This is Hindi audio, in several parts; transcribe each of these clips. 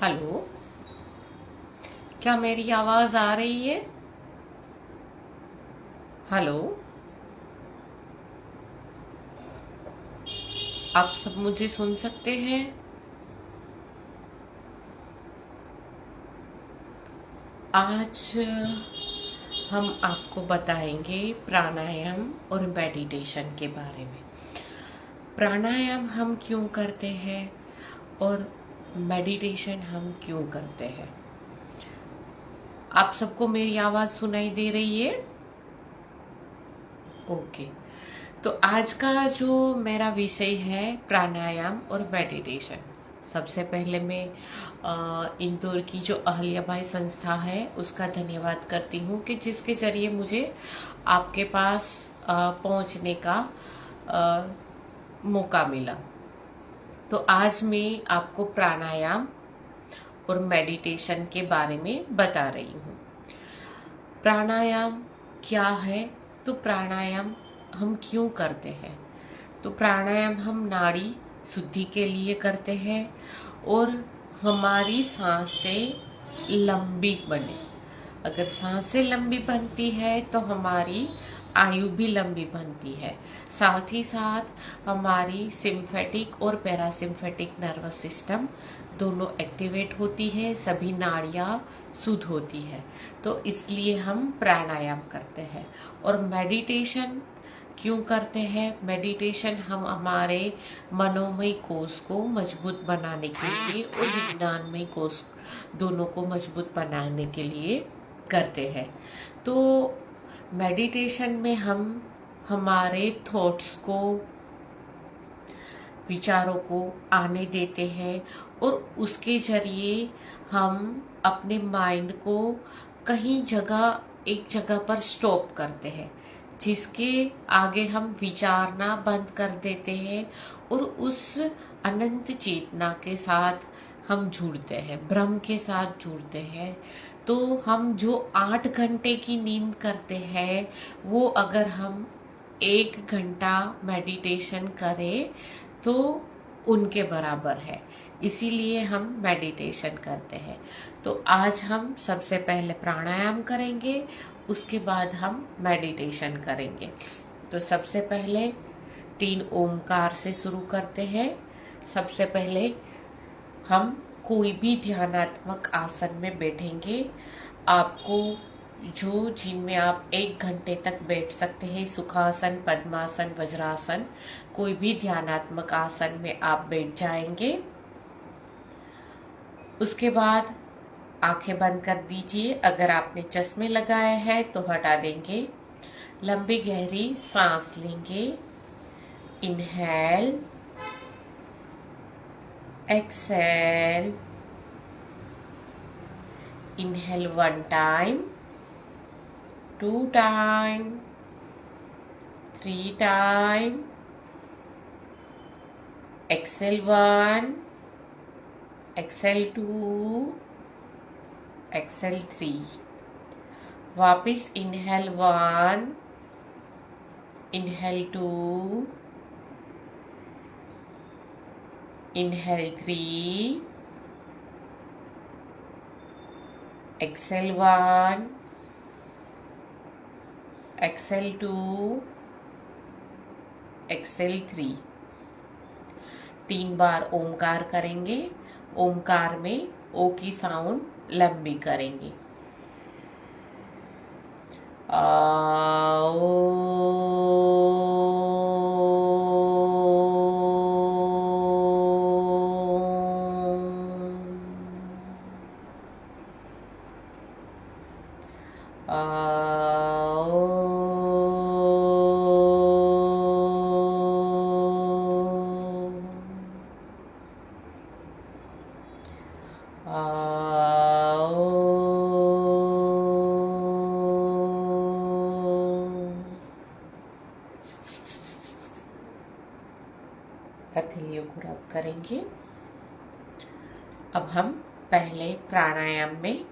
हेलो। क्या मेरी आवाज आ रही है? हेलो। आप सब मुझे सुन सकते हैं? आज हम आपको बताएंगे प्राणायाम और मेडिटेशन के बारे में। प्राणायाम हम क्यों करते हैं और मेडिटेशन हम क्यों करते हैं? आप सबको मेरी आवाज सुनाई दे रही है? ओके। तो आज का जो मेरा विषय है प्राणायाम और मेडिटेशन। सबसे पहले मैं इंदौर की जो अहल्याबाई संस्था है उसका धन्यवाद करती हूँ कि जिसके जरिए मुझे आपके पास पहुँचने का अ, मौका मिला। तो आज मैं आपको प्राणायाम और मेडिटेशन के बारे में बता रही हूँ। प्राणायाम क्या है? तो प्राणायाम हम क्यों करते हैं? तो प्राणायाम हम नाड़ी शुद्धि के लिए करते हैं और हमारी सांसें लंबी बने। अगर सांसें लंबी बनती है तो हमारी आयु भी लंबी बनती है। साथ ही साथ हमारी सिम्फेटिक और पैरासिम्फेटिक नर्वस सिस्टम दोनों एक्टिवेट होती है, सभी नाड़ियाँ शुद्ध होती है। तो इसलिए हम प्राणायाम करते हैं। और मेडिटेशन क्यों करते हैं? मेडिटेशन हम हमारे मनोमय कोष को मजबूत बनाने के लिए और विज्ञानमय कोष दोनों को मजबूत बनाने के लिए करते हैं। तो मेडिटेशन में हम हमारे थॉट्स को, विचारों को आने देते हैं और उसके जरिए हम अपने माइंड को कहीं जगह, एक जगह पर स्टॉप करते हैं, जिसके आगे हम विचारना बंद कर देते हैं और उस अनंत चेतना के साथ हम जुड़ते हैं, ब्रह्म के साथ जुड़ते हैं। तो हम जो 8 घंटे की नींद करते हैं वो अगर हम 1 घंटा मेडिटेशन करें तो उनके बराबर है। इसीलिए हम मेडिटेशन करते हैं। तो आज हम सबसे पहले प्राणायाम करेंगे, उसके बाद हम मेडिटेशन करेंगे। तो सबसे पहले 3 ओमकार से शुरू करते हैं। सबसे पहले हम कोई भी ध्यानात्मक आसन में बैठेंगे। आपको जो जिनमें आप 1 घंटे तक बैठ सकते हैं, सुखासन, पद्मासन, वज्रासन, कोई भी ध्यानात्मक आसन में आप बैठ जाएंगे। उसके बाद आंखें बंद कर दीजिए। अगर आपने चश्मे लगाए हैं तो हटा देंगे। लंबी गहरी सांस लेंगे। Inhale, exhale. Inhale 1 time, 2 time, 3 time. Exhale 1, exhale 2, exhale 3। वापिस inhale 1, inhale 2, inhale 3, exhale 1, exhale 2, exhale 3। 3 बार ओमकार करेंगे। ओमकार में ओ की साउंड लंबी करेंगे। आ, हथेलियों को रब करेंगे। अब हम पहले प्राणायाम में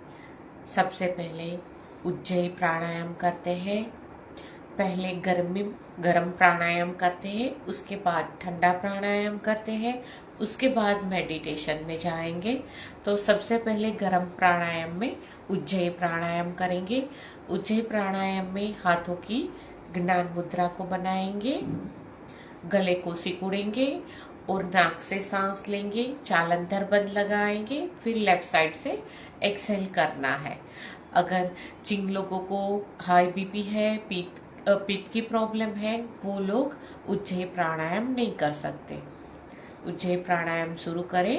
सबसे पहले उज्जयी प्राणायाम करते हैं। पहले गरम प्राणायाम करते हैं, उसके बाद ठंडा प्राणायाम करते हैं, उसके बाद मेडिटेशन में जाएंगे। तो सबसे पहले गरम प्राणायाम में उज्जयी प्राणायाम करेंगे। उज्जयी प्राणायाम में हाथों की ज्ञान मुद्रा को बनाएंगे, गले को सिकुड़ेंगे और नाक से सांस लेंगे, चालंतर बंद लगाएंगे, फिर लेफ्ट साइड से एक्सेल करना है। अगर जिन लोगों को हाई बीपी है, पित्त की प्रॉब्लम है, वो लोग उज्जयी प्राणायाम नहीं कर सकते। उज्जयी प्राणायाम शुरू करें।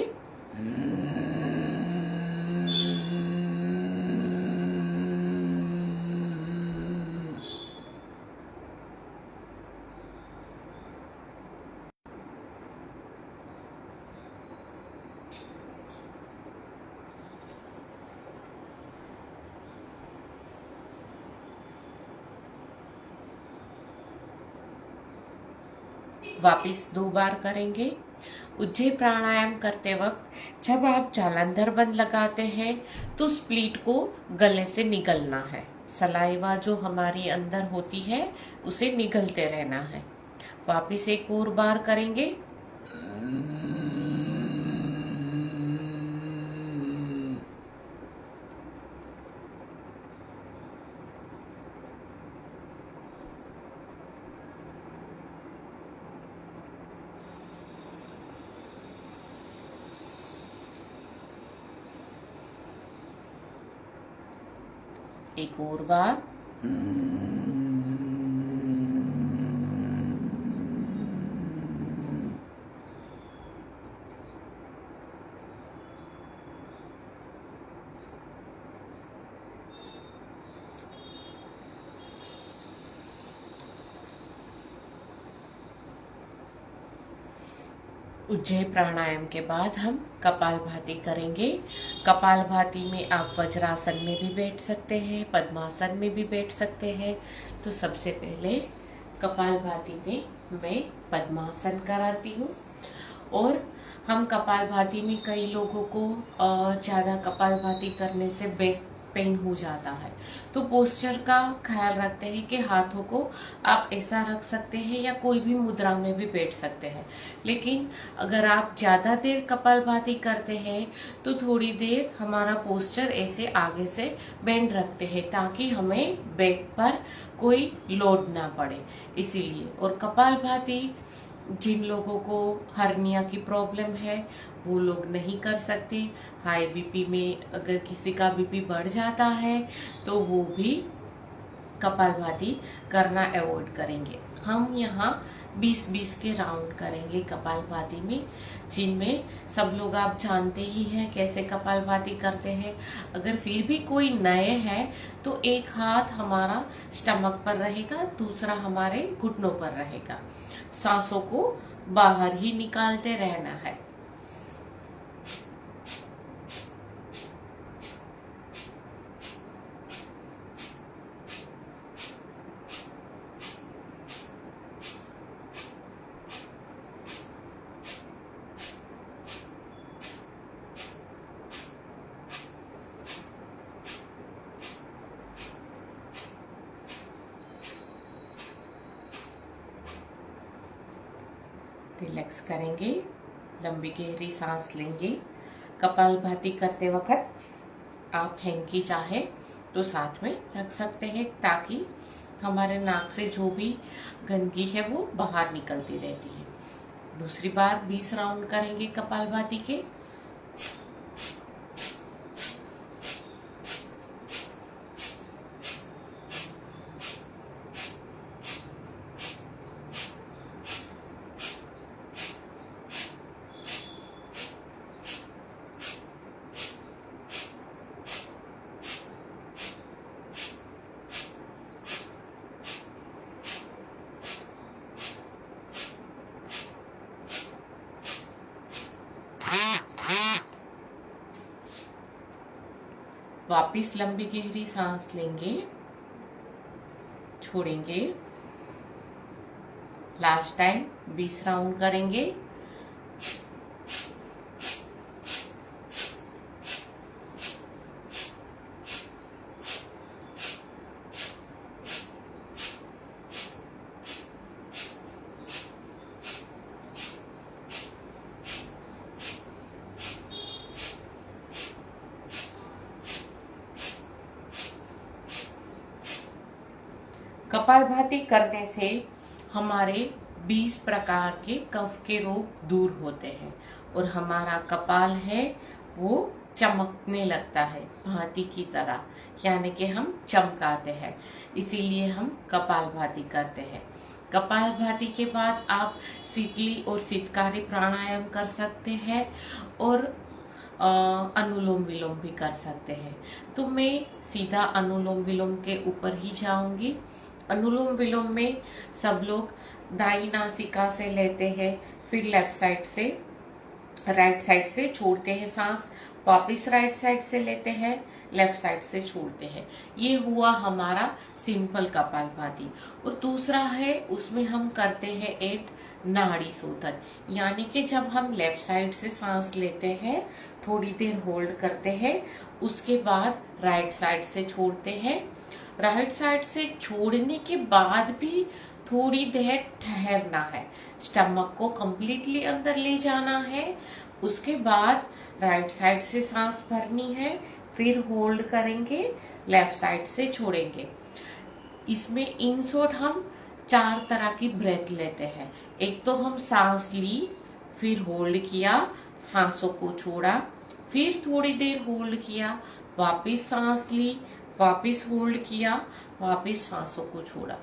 वापिस 2 बार करेंगे। उज्जयी प्राणायाम करते वक्त जब आप जालंधर बंद लगाते हैं तो स्प्लीट को गले से निगलना है। सलाइवा जो हमारी अंदर होती है उसे निगलते रहना है। वापिस एक और बार करेंगे। एक और बार। उज्जयी प्राणायाम के बाद हम कपालभाति करेंगे। कपालभाति में आप वज्रासन में भी बैठ सकते हैं, पद्मासन में भी बैठ सकते हैं। तो सबसे पहले कपालभाति में मैं पद्मासन कराती हूँ। और हम कपालभाति में कई लोगों को ज़्यादा कपालभाति करने से बैक पेन हो जाता है, तो पोस्चर का ख्याल रखते हैं कि हाथों को आप ऐसा रख सकते हैं या कोई भी मुद्रा में भी बैठ सकते हैं। लेकिन अगर आप ज़्यादा देर कपालभाति करते हैं तो थोड़ी देर हमारा पोस्चर ऐसे आगे से बेंड रखते हैं ताकि हमें बैक पर कोई लोड ना पड़े, इसीलिए। और कपालभाति जिन लोगों को हर्निया की प्रॉब्लम है वो लोग नहीं कर सकते। हाई बीपी में अगर किसी का बीपी बढ़ जाता है तो वो भी कपालभाति करना अवॉइड करेंगे। हम यहाँ 20-20 के राउंड करेंगे कपालभाति में, जिनमें सब लोग आप जानते ही हैं कैसे कपालभाति करते हैं। अगर फिर भी कोई नए हैं तो एक हाथ हमारा स्टमक पर रहेगा, दूसरा हमारे घुटनों पर रहेगा। सांसों को बाहर ही निकालते रहना है। रिलैक्स करेंगे, लंबी गहरी सांस लेंगे। कपालभाति करते वक्त आप हैंकी चाहे तो साथ में रख सकते हैं ताकि हमारे नाक से जो भी गंदगी है वो बाहर निकलती रहती है। दूसरी बार 20 राउंड करेंगे कपालभाति के। वापिस लंबी गहरी सांस लेंगे, छोड़ेंगे। लास्ट टाइम 20 राउंड करेंगे। कपालभाति करने से हमारे 20 प्रकार के कफ के रोग दूर होते हैं और हमारा कपाल है वो चमकने लगता है भांति की तरह, यानी कि हम चमकाते हैं, इसीलिए हम कपालभाति करते हैं। कपालभाति के बाद आप शीतली और शीतकारी प्राणायाम कर सकते हैं और अनुलोम विलोम भी कर सकते हैं। तो मैं सीधा अनुलोम विलोम के ऊपर ही जाऊंगी। अनुलोम विलोम में सब लोग दाई नासिका से लेते हैं, फिर लेफ्ट साइड से राइट साइड से छोड़ते हैं सांस, वापिस राइट साइड से लेते हैं, लेफ्ट साइड से छोड़ते हैं। ये हुआ हमारा सिंपल कपालभाति। और दूसरा है उसमें हम करते हैं ऐड नाड़ी शोधन, यानी कि जब हम लेफ्ट साइड से सांस लेते हैं थोड़ी देर होल्ड करते हैं, उसके बाद राइट साइड से छोड़ते हैं। राइट साइड से छोड़ने के बाद भी थोड़ी देर ठहरना है, स्टमक को कंप्लीटली अंदर ले जाना है। उसके बाद राइट साइड से सांस भरनी है, फिर होल्ड करेंगे, लेफ्ट साइड से छोड़ेंगे। इसमें इन शॉर्ट हम 4 तरह की ब्रेथ लेते हैं। एक तो हम सांस ली, फिर होल्ड किया, सांसों को छोड़ा, फिर थोड़ी देर होल्ड किया, वापिस सांस ली, वापिस होल्ड किया, वापिस सांसों को छोड़ा।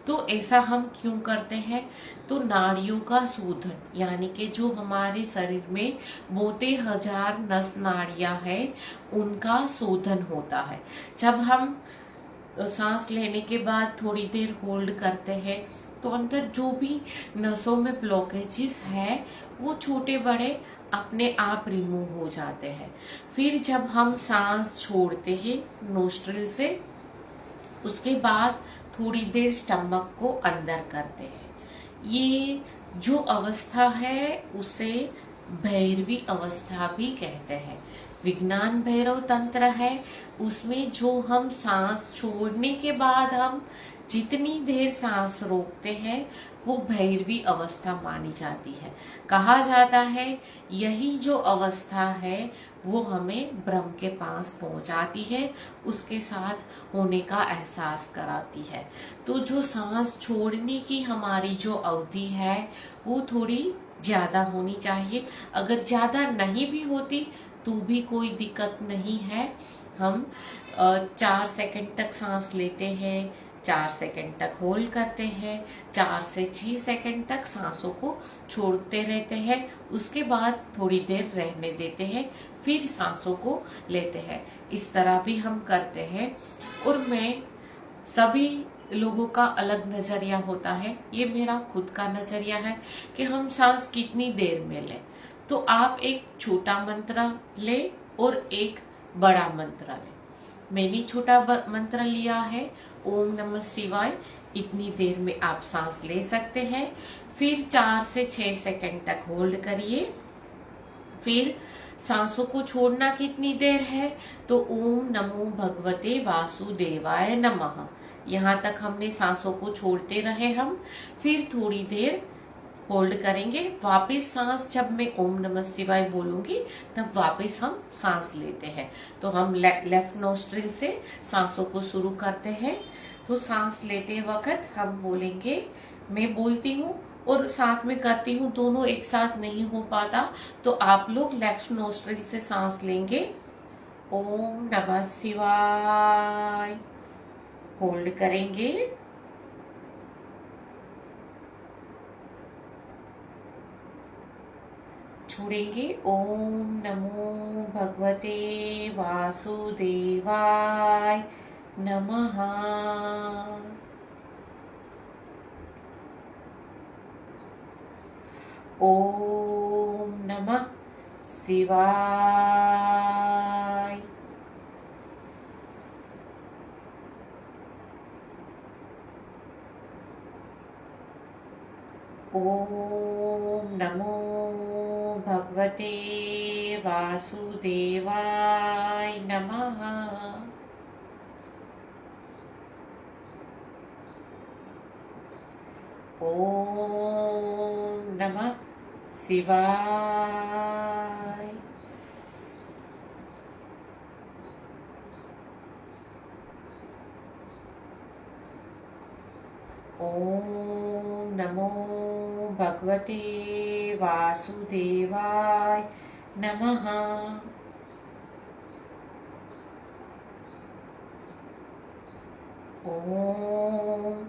तो ऐसा हम क्यों करते हैं? तो नाड़ियों का शोधन, यानी कि जो हमारे शरीर में 72,000 नस नाड़ियां हैं उनका शोधन होता है। जब हम सांस लेने के बाद थोड़ी देर होल्ड करते हैं तो अंदर जो भी नसों में ब्लॉकेजेस है वो छोटे बड़े अपने आप रिमूव हो जाते हैं। फिर जब हम सांस छोड़ते हैं नोस्ट्रिल से, उसके बाद थोड़ी देर स्टमक को अंदर करते हैं। ये जो अवस्था है उसे भैरवी अवस्था भी कहते हैं। विज्ञान भैरव तंत्र है, उसमें जो हम सांस छोड़ने के बाद हम जितनी देर सांस रोकते हैं वो भैरवी अवस्था मानी जाती है। कहा जाता है यही जो अवस्था है वो हमें ब्रह्म के पास पहुंचाती है, उसके साथ होने का एहसास कराती है। तो जो सांस छोड़ने की हमारी जो अवधि है वो थोड़ी ज़्यादा होनी चाहिए। अगर ज़्यादा नहीं भी होती तो भी कोई दिक्कत नहीं है। हम 4 सेकंड तक सांस लेते हैं, 4 सेकंड तक होल्ड करते हैं, 4 से 6 सेकंड तक सांसों को छोड़ते रहते हैं, उसके बाद थोड़ी देर रहने देते हैं, फिर सांसों को लेते हैं। इस तरह भी हम करते हैं। और मैं सभी लोगों का अलग नज़रिया होता है, ये मेरा खुद का नज़रिया है कि हम सांस कितनी देर में लें। तो आप एक छोटा मंत्र ले और एक बड़ा मंत्र ले। मैंने छोटा मंत्र लिया है ओम नमः शिवाय, इतनी देर में आप सांस ले सकते हैं। फिर 4 से 6 सेकंड तक होल्ड करिए। फिर सांसों को छोड़ना कितनी देर है? तो ओम नमो भगवते वासुदेवाय नमः, यहाँ तक हमने सांसों को छोड़ते रहे हम। फिर थोड़ी देर होल्ड करेंगे, वापस सांस जब मैं ओम नमः शिवाय बोलूंगी तब वापस हम सांस लेते हैं। तो हम लेफ्ट नोस्ट्रिल से सांसों को शुरू करते हैं। तो सांस लेते वक्त हम बोलेंगे, मैं बोलती हूँ और साथ में करती हूँ, दोनों एक साथ नहीं हो पाता, तो आप लोग लेफ्ट नोस्ट्रिल से सांस लेंगे, ओम नमः शिवाय, होल्ड करेंगे, छोड़ेंगे, ओम नमो भगवते वासुदेवाय नमः। ओम नमः शिवाय। ओम नमो भगवते वासुदेवाय नमः। ओम नमः शिवाय। ओम नमो भगवते वासुदेवाय नमः। ओम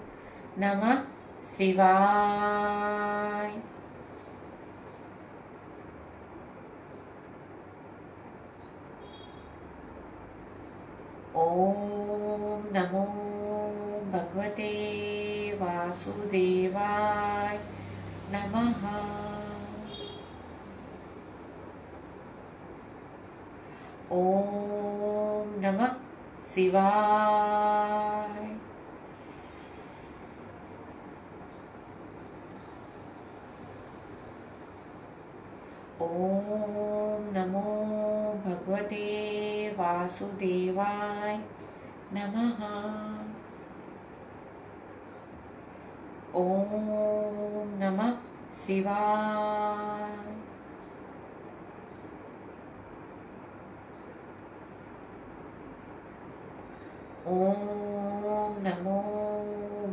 नमः शिवाय। ओम नमो भगवते वासुदेवाय नमः। ओम नमः शिवाय। ओम नमो भगवते वासुदेवाय नमः। ओम नमः शिवाय। ओम नमो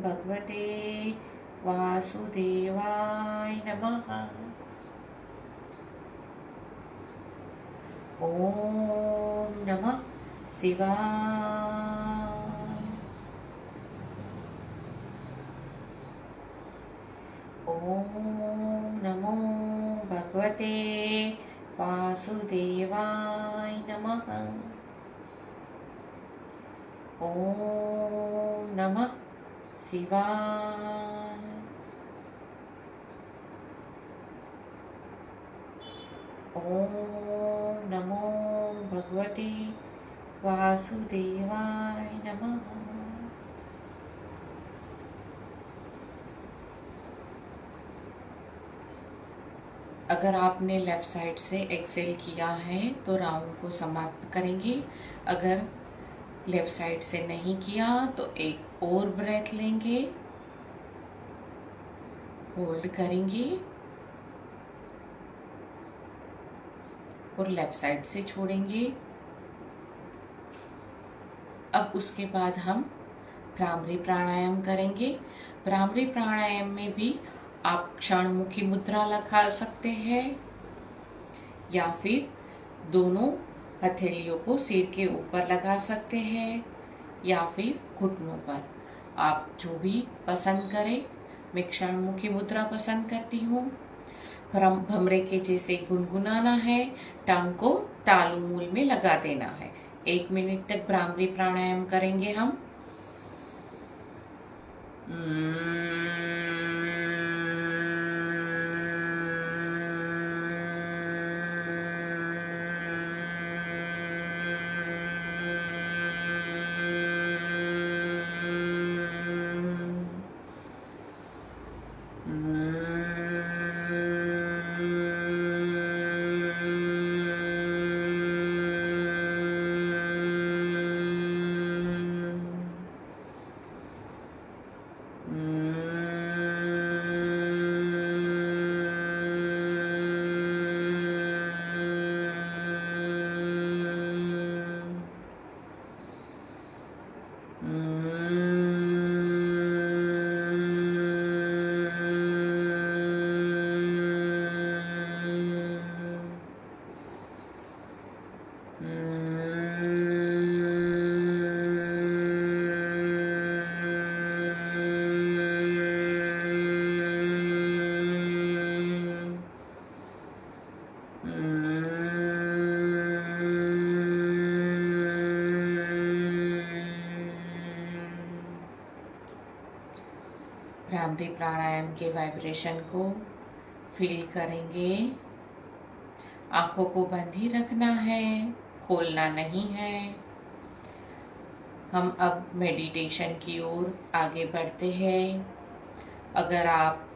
भगवते वासुदेवाय नमः। ओम नमः शिवाय। ओम नमो भगवते वासुदेवाय नमः। ओम नमः शिवाय। ओम नमो भगवते वासुदेवाय नमः। अगर आपने लेफ्ट साइड से एक्सेल किया है तो राउंड को समाप्त करेंगे। अगर लेफ्ट साइड से नहीं किया तो एक और ब्रेथ लेंगे, होल्ड करेंगे और लेफ्ट साइड से छोड़ेंगे। अब उसके बाद हम भ्रामरी प्राणायाम करेंगे। भ्रामरी प्राणायाम में भी आप क्षणमुखी मुद्रा लगा सकते हैं या फिर दोनों हथेलियों को सिर के ऊपर लगा सकते हैं या फिर घुटनों पर, आप जो भी पसंद करें। मैं क्षणमुखी मुद्रा पसंद करती हूँ। भमरे के जैसे गुनगुनाना है, टांग को तालु मूल में लगा देना है। 1 मिनट तक भ्रामरी प्राणायाम करेंगे हम। भ्रामरी प्राणायाम के वाइब्रेशन को फील करेंगे। आंखों को बंद ही रखना है, खोलना नहीं है। हम अब मेडिटेशन की ओर आगे बढ़ते हैं। अगर आप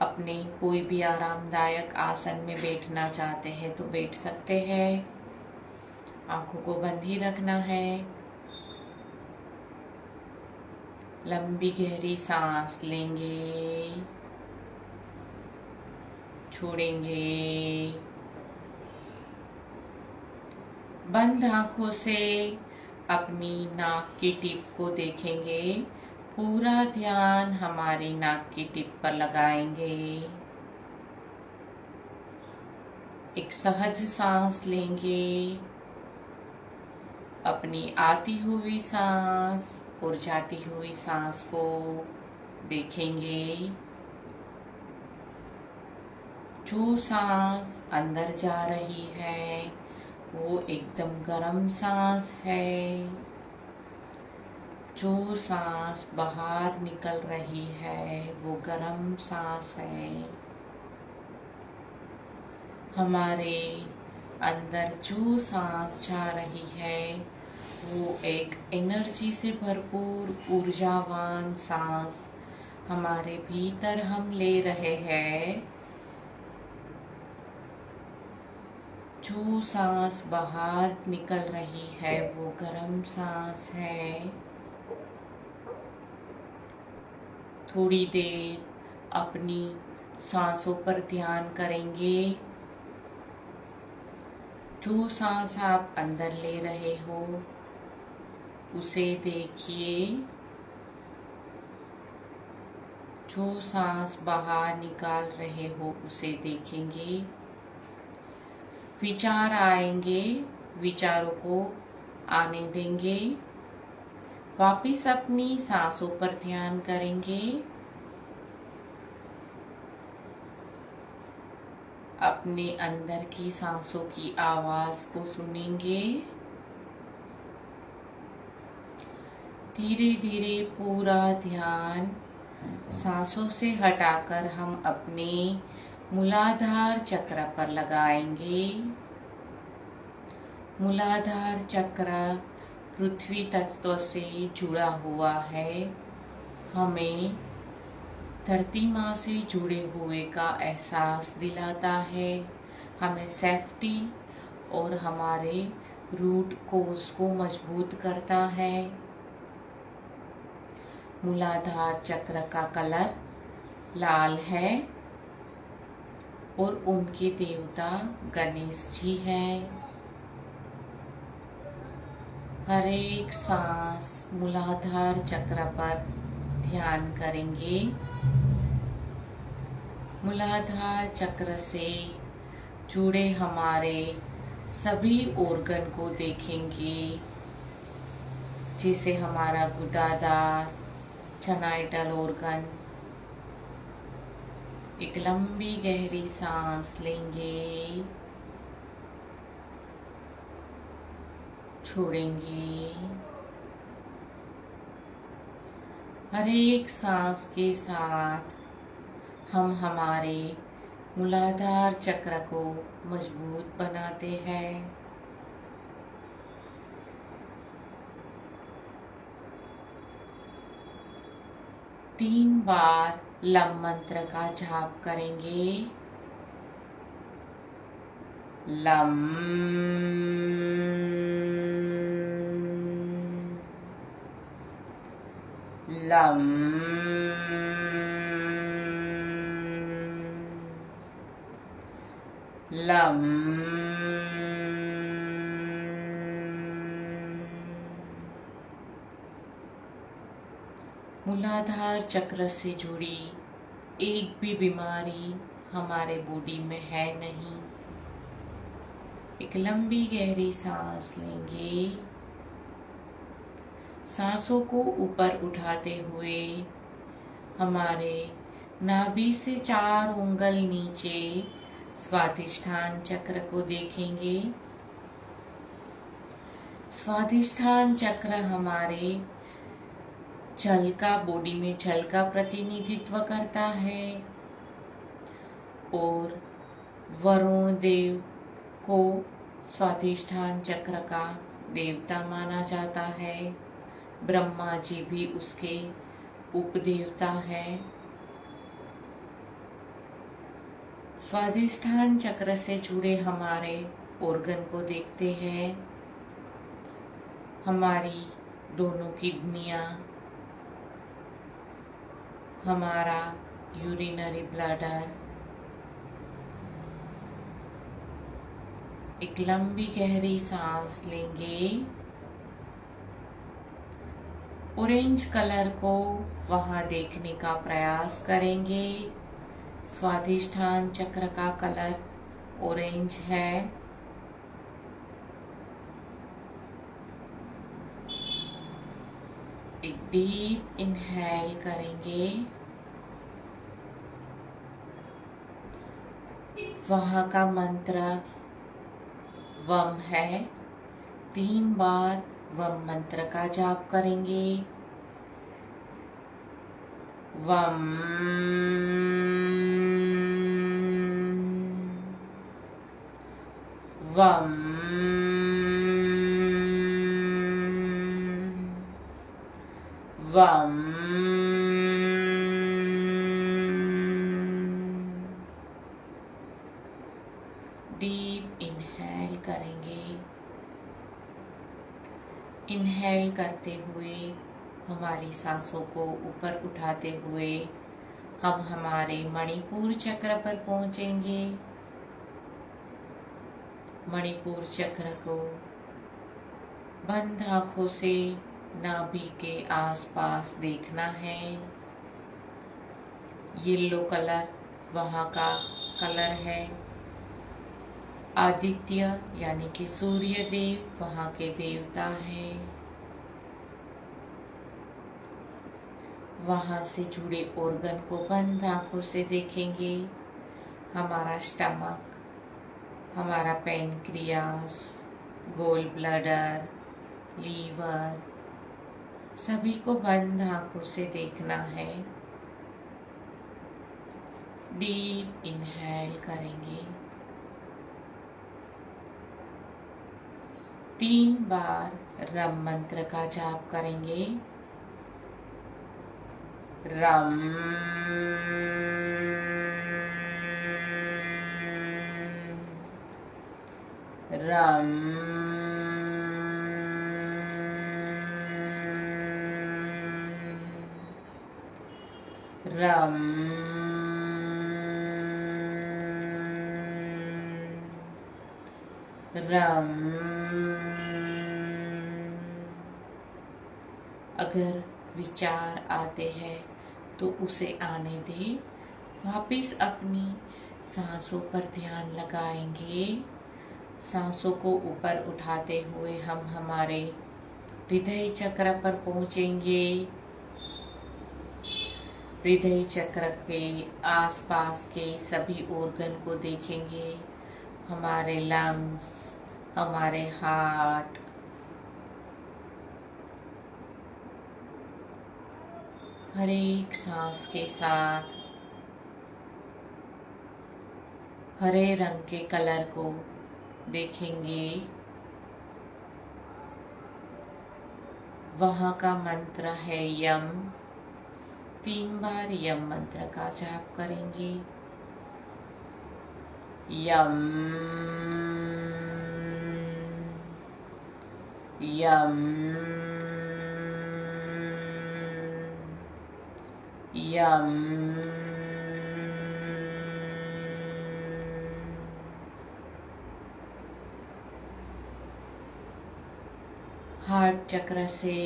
अपने कोई भी आरामदायक आसन में बैठना चाहते हैं तो बैठ सकते हैं। आंखों को बंद ही रखना है। लंबी गहरी सांस लेंगे, छोड़ेंगे। बंद आंखों से अपनी नाक की टिप को देखेंगे। पूरा ध्यान हमारी नाक की टिप पर लगाएंगे। एक सहज सांस लेंगे। अपनी आती हुई सांस और जाती हुई सांस को देखेंगे। जो सांस अंदर जा रही है वो एकदम गर्म सांस है। जो सांस बाहर निकल रही है वो गर्म सांस है। हमारे अंदर जो सांस जा रही है वो एक एनर्जी से भरपूर ऊर्जावान सांस हमारे भीतर हम ले रहे हैं। जो सांस बाहर निकल रही है वो गर्म सांस है। थोड़ी देर अपनी सांसों पर ध्यान करेंगे। जो सांस आप अंदर ले रहे हो उसे देखिए। जो सांस बाहर निकाल रहे हो उसे देखेंगे। विचार आएंगे, विचारों को आने देंगे। वापिस अपनी सांसों पर ध्यान करेंगे। अपने अंदर की सांसों की आवाज को सुनेंगे। धीरे धीरे पूरा ध्यान सांसों से हटाकर हम अपने मूलाधार चक्र पर लगाएंगे। मूलाधार चक्र पृथ्वी तत्व से जुड़ा हुआ है। हमें धरती माँ से जुड़े हुए का एहसास दिलाता है। हमें सेफ्टी और हमारे रूट कोर्स को मजबूत करता है। मूलाधार चक्र का कलर लाल है और उनके देवता गणेश जी हैं। हर एक सांस मूलाधार चक्र पर ध्यान करेंगे। मूलाधार चक्र से जुड़े हमारे सभी ऑर्गन को देखेंगे, जैसे हमारा गुदादार, जेनाइटल ऑर्गन। एक लंबी गहरी सांस लेंगे, छोड़ेंगे। हर एक सांस के साथ हम हमारे मूलाधार चक्र को मजबूत बनाते हैं। तीन बार लम मंत्र का जाप करेंगे। Lump lump lump. मूलाधार चक्र से जुड़ी एक भी बीमारी हमारे बॉडी में है नहीं। एक लंबी गहरी सांस लेंगे। सांसों को ऊपर उठाते हुए हमारे नाभि से 4 उंगल नीचे स्वादिष्ठान चक्र को देखेंगे। स्वादिष्ठान चक्र हमारे जल का, बॉडी में जल का प्रतिनिधित्व करता है और वरुण देव को स्वादिष्ठान चक्र का देवता माना जाता है। ब्रह्मा जी भी उसके उपदेवता हैं। स्वादिष्ठान चक्र से जुड़े हमारे ऑर्गन को देखते हैं। हमारी दोनों किडनियां, हमारा यूरिनरी ब्लैडर। एक लंबी गहरी सांस लेंगे। ऑरेंज कलर को वहाँ देखने का प्रयास करेंगे। स्वाधिष्ठान चक्र का कलर ऑरेंज है। एक डीप इनहेल करेंगे। वहाँ का मंत्र वम है। 3 बार वम मंत्र का जाप करेंगे। वम वम वम डीप इनहेल करेंगे। इनहेल करते हुए हमारी सांसों को ऊपर उठाते हुए हम हमारे मणिपुर चक्र पर पहुंचेंगे। मणिपुर चक्र को बंद आंखों से नाभि के आसपास देखना है। येलो कलर वहाँ का कलर है। आदित्य यानी कि सूर्य देव वहाँ के देवता हैं। वहाँ से जुड़े ऑर्गन को बंद आंखों से देखेंगे। हमारा स्टमक, हमारा पैनक्रियास, गोल ब्लैडर, लीवर, सभी को बंद आंखों से देखना है। डीप इनहेल करेंगे। 3 बार रम मंत्र का जाप करेंगे। रम रम रम रम। अगर विचार आते हैं तो उसे आने दे। वापिस अपनी सांसों पर ध्यान लगाएंगे। सांसों को ऊपर उठाते हुए हम हमारे हृदय चक्र पर पहुंचेंगे। हृदय चक्र के आसपास के सभी ऑर्गन को देखेंगे। हमारे लंग्स, हमारे हार्ट, हर एक सांस के साथ हरे रंग के कलर को देखेंगे। वहाँ का मंत्र है यम। 3 बार यम मंत्र का जाप करेंगे। यम यम यम। हार्ट चक्र से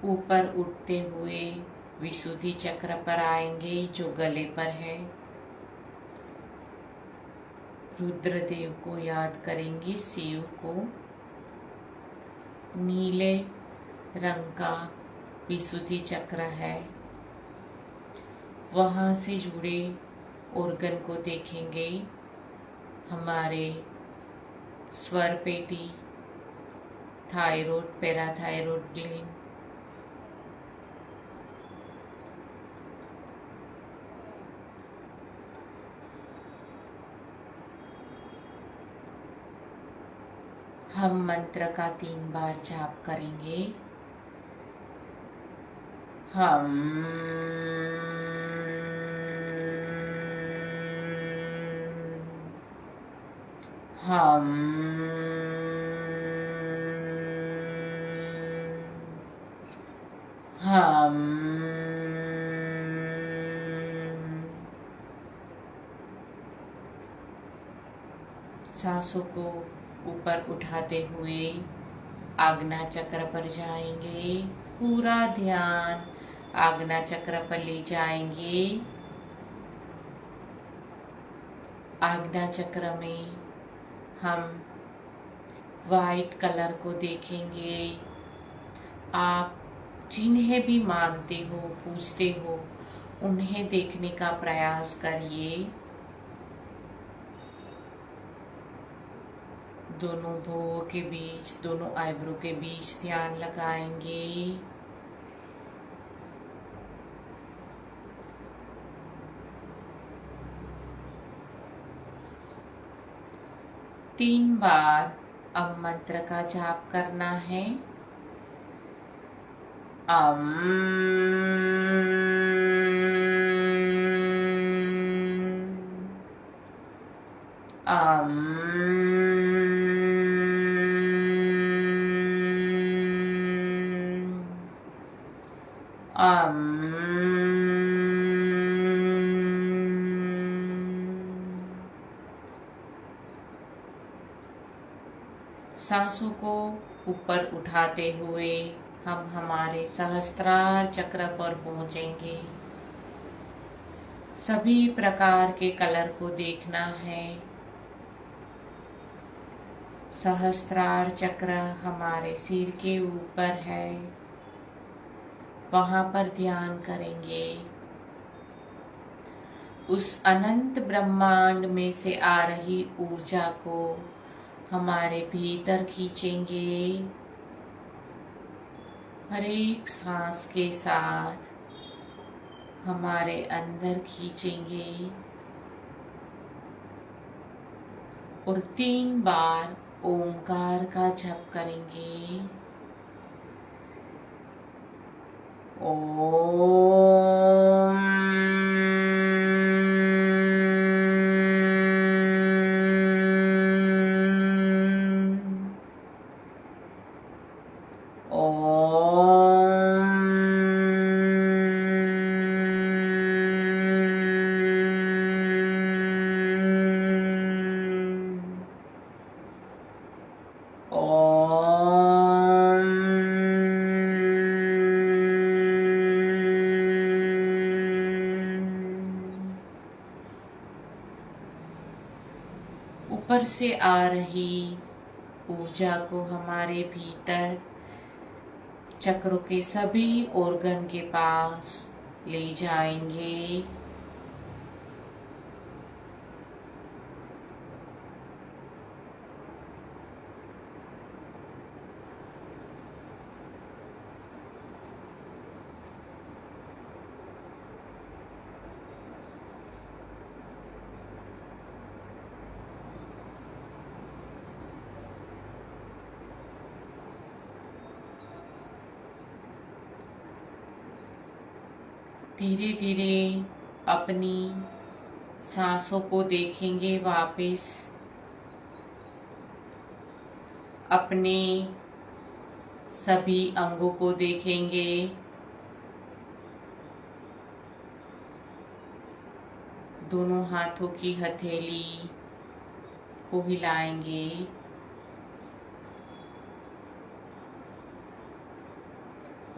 ऊपर उठते हुए विशुद्धि चक्र पर आएंगे जो गले पर है। रुद्रदेव को याद करेंगे, शिव को। नीले रंग का विशुद्धि चक्र है। वहाँ से जुड़े ऑर्गन को देखेंगे। हमारे स्वर पेटी, थायराइड, पैराथायराइड ग्लैंड, हम मंत्र का 3 बार जाप करेंगे। हम हम हम सांसों को ऊपर उठाते हुए आज्ञा चक्र पर जाएंगे। पूरा ध्यान आज्ञा चक्र पर ले जाएंगे। आज्ञा चक्र में हम वाइट कलर को देखेंगे। आप जिन्हें भी मानते हो, पूजते हो, उन्हें देखने का प्रयास करिए। दोनों भौं के बीच, दोनों आईब्रो के बीच ध्यान लगाएंगे। तीन बार अब मंत्र का जाप करना है। सांसों को ऊपर उठाते हुए हम हमारे सहस्त्रार चक्र पर पहुंचेंगे। सभी प्रकार के कलर को देखना है। सहस्त्रार चक्र हमारे सिर के ऊपर है, वहां पर ध्यान करेंगे। उस अनंत ब्रह्मांड में से आ रही ऊर्जा को हमारे भीतर खींचेंगे। हर एक सांस के साथ हमारे अंदर खींचेंगे और 3 बार ओंकार का जप करेंगे। ओम ऊपर से आ रही ऊर्जा को हमारे भीतर चक्रों के सभी ऑर्गन के पास ले जाएंगे। धीरे धीरे अपनी सांसों को देखेंगे वापस। अपने सभी अंगों को देखेंगे। दोनों हाथों की हथेली को हिलाएंगे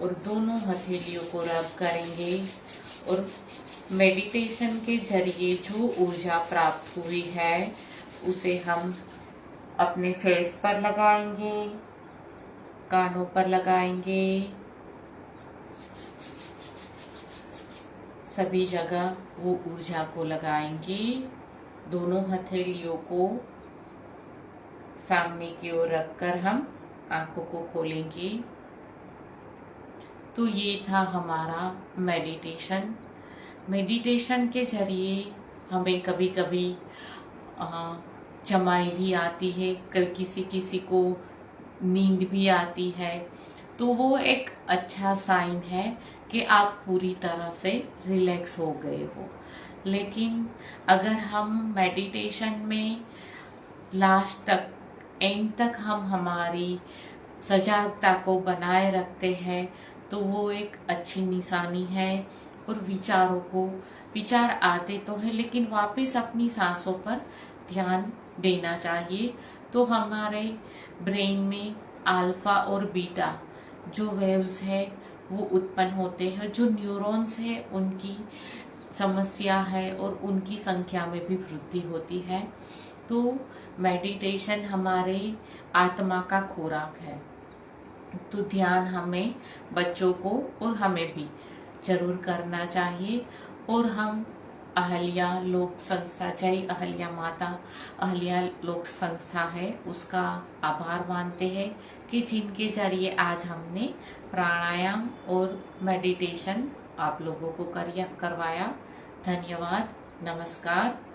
और दोनों हथेलियों को रब करेंगे और मेडिटेशन के जरिए जो ऊर्जा प्राप्त हुई है उसे हम अपने फेस पर लगाएंगे, कानों पर लगाएंगे, सभी जगह वो ऊर्जा को लगाएंगे। दोनों हथेलियों को सामने की ओर रखकर हम आंखों को खोलेंगे। तो ये था हमारा मेडिटेशन। मेडिटेशन के जरिए हमें कभी कभी चमाई भी आती है, किसी किसी को नींद भी आती है, तो वो एक अच्छा साइन है कि आप पूरी तरह से रिलैक्स हो गए हो। लेकिन अगर हम मेडिटेशन में लास्ट तक, एंड तक हम हमारी सजागता को बनाए रखते हैं तो वो एक अच्छी निशानी है। और विचार आते तो है लेकिन वापस अपनी सांसों पर ध्यान देना चाहिए। तो हमारे ब्रेन में अल्फा और बीटा जो वेव्स है वो उत्पन्न होते हैं, जो न्यूरॉन्स है उनकी समस्या है और उनकी संख्या में भी वृद्धि होती है। तो मेडिटेशन हमारे आत्मा का खुराक है। तो ध्यान हमें, बच्चों को और हमें भी जरूर करना चाहिए। और हम अहल्या लोक संस्था, जय अहल्या माता अहल्या लोक संस्था है, उसका आभार मानते हैं कि जिनके जरिए आज हमने प्राणायाम और मेडिटेशन आप लोगों को करवाया। धन्यवाद। नमस्कार।